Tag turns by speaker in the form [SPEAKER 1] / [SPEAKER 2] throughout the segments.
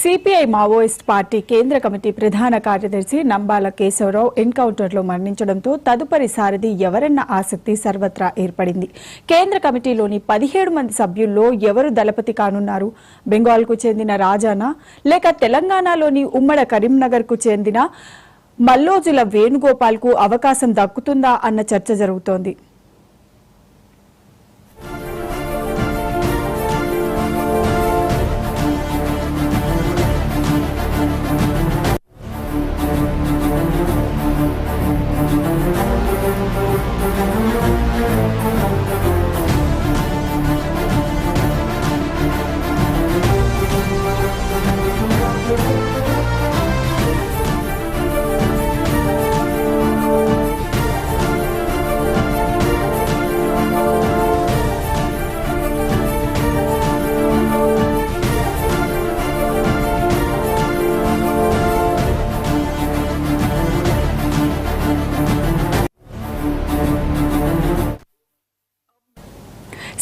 [SPEAKER 1] CPI Maoist party కేంద్ర committee ప్రధాన కార్యదర్శి నంబాల కేశవరావు ఎన్కౌంటర్లో మరణించడంతో తదుపరి సారథి ఎవరన్న ఆసక్తి సర్వత్రా ఏర్పడింది. కేంద్ర కమిటీలోని 17 మంది సభ్యుల్లో ఎవరు దళపతి కానున్నారు? బెంగాల్కు చెందిన రాజానా, లేక తెలంగాణలోని ఉమ్మడి కరీంనగర్కు చెందిన మల్లోజుల వేణుగోపాల్కు అవకాశం దక్కుతుందా అన్న చర్చ జరుగుతోంది.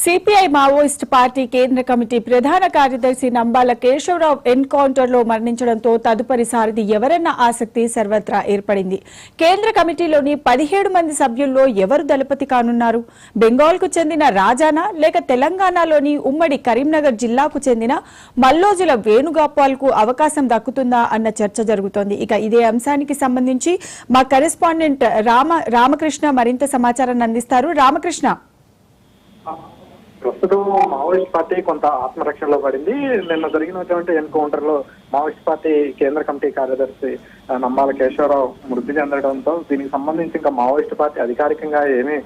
[SPEAKER 1] సిపిఐ మావోయిస్ట్ పార్టీ కేంద్ర కమిటీ ప్రధాన కార్యదర్శి నంబాల కేశవరావు ఎన్కౌంటర్లో మరణించడంతో తదుపరి సారథి ఎవరన్న ఆసక్తి సర్వత్రా ఏర్పడింది. కేంద్ర కమిటీలోని 17 మంది సభ్యుల్లో ఎవరు దళపతి కానున్నారు? బెంగాల్కు చెందిన రాజానా, లేక తెలంగాణలోని ఉమ్మడి కరీంనగర్ జిల్లాకు చెందిన మల్లోజుల వేణుగోపాల్కు అవకాశం దక్కుతుందా అన్న చర్చ జరుగుతోంది. ఇక ఇదే అంశానికి సంబంధించి మా కరెస్పాండెంట్ రామకృష్ణ మరింత సమాచారాన్ని అందిస్తారు. రామకృష్ణ,
[SPEAKER 2] ప్రస్తుతం మావోయిస్ట్ పార్టీ కొంత ఆత్మరక్షణలో పడింది. నిన్న జరిగినటువంటి ఎన్కౌంటర్ లో మావోయిస్ట్ పార్టీ కేంద్ర కమిటీ కార్యదర్శి నంబాల కేశవరావు మృతి చెందడంతో దీనికి సంబంధించి ఇంకా మావోయిస్ట్ పార్టీ అధికారికంగా ఏమీ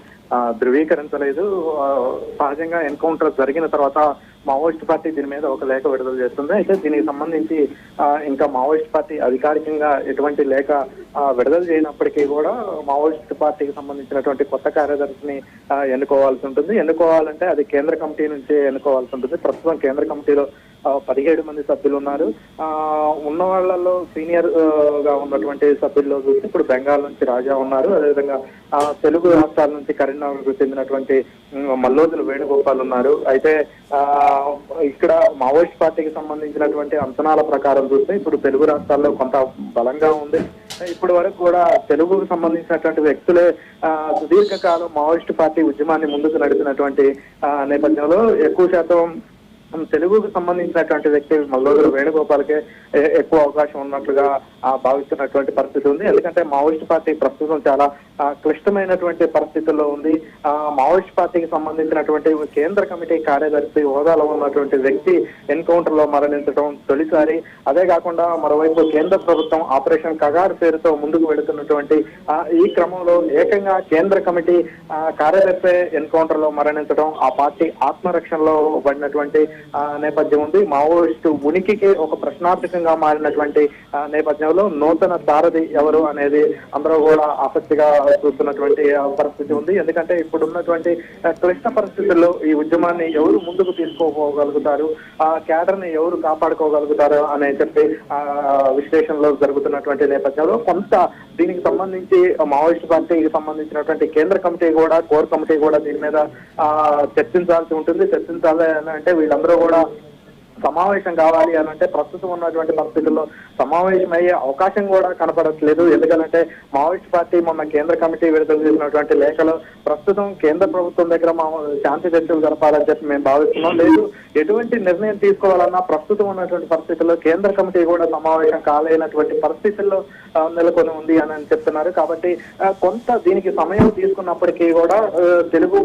[SPEAKER 2] ధృవీకరించలేదు. సహజంగా ఎన్కౌంటర్ జరిగిన తర్వాత మావోయిస్ట్ పార్టీ దీని మీద ఒక లేఖ విడుదల చేస్తుంది. అయితే దీనికి సంబంధించి ఇంకా మావోయిస్ట్ పార్టీ అధికారికంగా ఎటువంటి లేఖ విడుదల చేయనప్పటికీ కూడా మావోయిస్ట్ పార్టీకి సంబంధించినటువంటి కొత్త కార్యదర్శిని ఎన్నుకోవాల్సి ఉంటుంది. ఎన్నుకోవాలంటే అది కేంద్ర కమిటీ నుంచే ఎన్నుకోవాల్సి ఉంటుంది. ప్రస్తుతం కేంద్ర కమిటీలో 17 మంది సభ్యులు ఉన్నారు. ఉన్న వాళ్ళలో సీనియర్ గా ఉన్నటువంటి సభ్యుల్లో చూసి ఇప్పుడు బెంగాల్ నుంచి రాజా ఉన్నారు. అదేవిధంగా తెలుగు రాష్ట్రాల నుంచి కరీంనగర్కు చెందినటువంటి మల్లోజుల వేణుగోపాల్ ఉన్నారు. అయితే ఇక్కడ మావోయిస్ట్ పార్టీకి సంబంధించినటువంటి అంచనాల ప్రకారం చూస్తే ఇప్పుడు తెలుగు రాష్ట్రాల్లో కొంత బలంగా ఉంది. ఇప్పటి వరకు కూడా తెలుగుకు సంబంధించినటువంటి వ్యక్తులే సుదీర్ఘకాలం మావోయిస్ట్ పార్టీ ఉద్యమాన్ని ముందుకు నడిపినటువంటి నేపథ్యంలో ఎక్కువ శాతం తెలుగుకు సంబంధించినటువంటి వ్యక్తి మల్లోజుల వేణుగోపాల్కే ఎక్కువ అవకాశం ఉన్నట్లుగా భావిస్తున్నటువంటి పరిస్థితి ఉంది. ఎందుకంటే మావోయిస్ట్ పార్టీ ప్రస్తుతం చాలా క్లిష్టమైనటువంటి పరిస్థితుల్లో ఉంది. మావోయిస్ట్ పార్టీకి సంబంధించినటువంటి కేంద్ర కమిటీ కార్యదర్శి హోదాలో ఉన్నటువంటి వ్యక్తి ఎన్కౌంటర్ లో మరణించడం తొలిసారి. అదే కాకుండా మరోవైపు కేంద్ర ప్రభుత్వం ఆపరేషన్ కగార్ పేరుతో ముందుకు వెళుతున్నటువంటి ఈ క్రమంలో ఏకంగా కేంద్ర కమిటీ కార్యదర్శి ఎన్కౌంటర్ లో మరణించడం ఆ పార్టీ ఆత్మరక్షణలో పడినటువంటి నేపథ్యం ఉంది. మావోయిస్టు ఉనికికి ఒక ప్రశ్నార్థకంగా మారినటువంటి నేపథ్యంలో నూతన సారథి ఎవరు అనేది అందరూ కూడా ఆసక్తిగా చూస్తున్నటువంటి పరిస్థితి ఉంది. ఎందుకంటే ఇప్పుడు ఉన్నటువంటి క్లిష్ట పరిస్థితుల్లో ఈ ఉద్యమాన్ని ఎవరు ముందుకు తీసుకోగలుగుతారు, ఆ క్యాడర్ ని ఎవరు కాపాడుకోగలుగుతారు అనే చెప్పి విశ్లేషణలో జరుగుతున్నటువంటి నేపథ్యంలో కొంత దీనికి సంబంధించి మావోయిస్ట్ పార్టీకి సంబంధించినటువంటి కేంద్ర కమిటీ కూడా కోర్ కమిటీ కూడా దీని మీద చర్చించాల్సి ఉంటుంది. చర్చించాలి అని అంటే వీళ్ళందరూ కూడా సమావేశం కావాలి అని అంటే ప్రస్తుతం ఉన్నటువంటి పరిస్థితుల్లో సమావేశం అయ్యే అవకాశం కూడా కనపడట్లేదు. ఎందుకంటే మావోయిస్ట్ పార్టీ మొన్న కేంద్ర కమిటీ విడుదల చేసినటువంటి లేఖలో ప్రస్తుతం కేంద్ర ప్రభుత్వం దగ్గర శాంతి చర్చలు జరపాలని చెప్పి మేము భావిస్తున్నాం. లేదు ఎటువంటి నిర్ణయం తీసుకోవాలన్నా ప్రస్తుతం ఉన్నటువంటి పరిస్థితుల్లో కేంద్ర కమిటీ కూడా సమావేశం కాలేనటువంటి పరిస్థితుల్లో నెలకొని ఉంది అని చెప్తున్నారు. కాబట్టి కొంత దీనికి సమయం తీసుకున్నప్పటికీ కూడా తెలుగు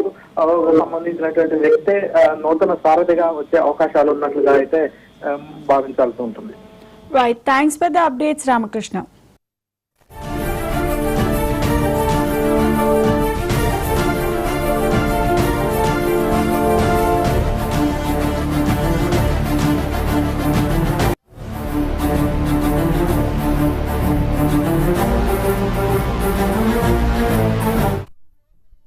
[SPEAKER 2] సంబంధించినటువంటి వ్యక్తే నూతన సారథిగా వచ్చే అవకాశాలు ఉన్నట్లుగా అయితే భావించాల్సి ఉంటుంది.
[SPEAKER 1] Right. Thanks for the updates, Ramakrishna.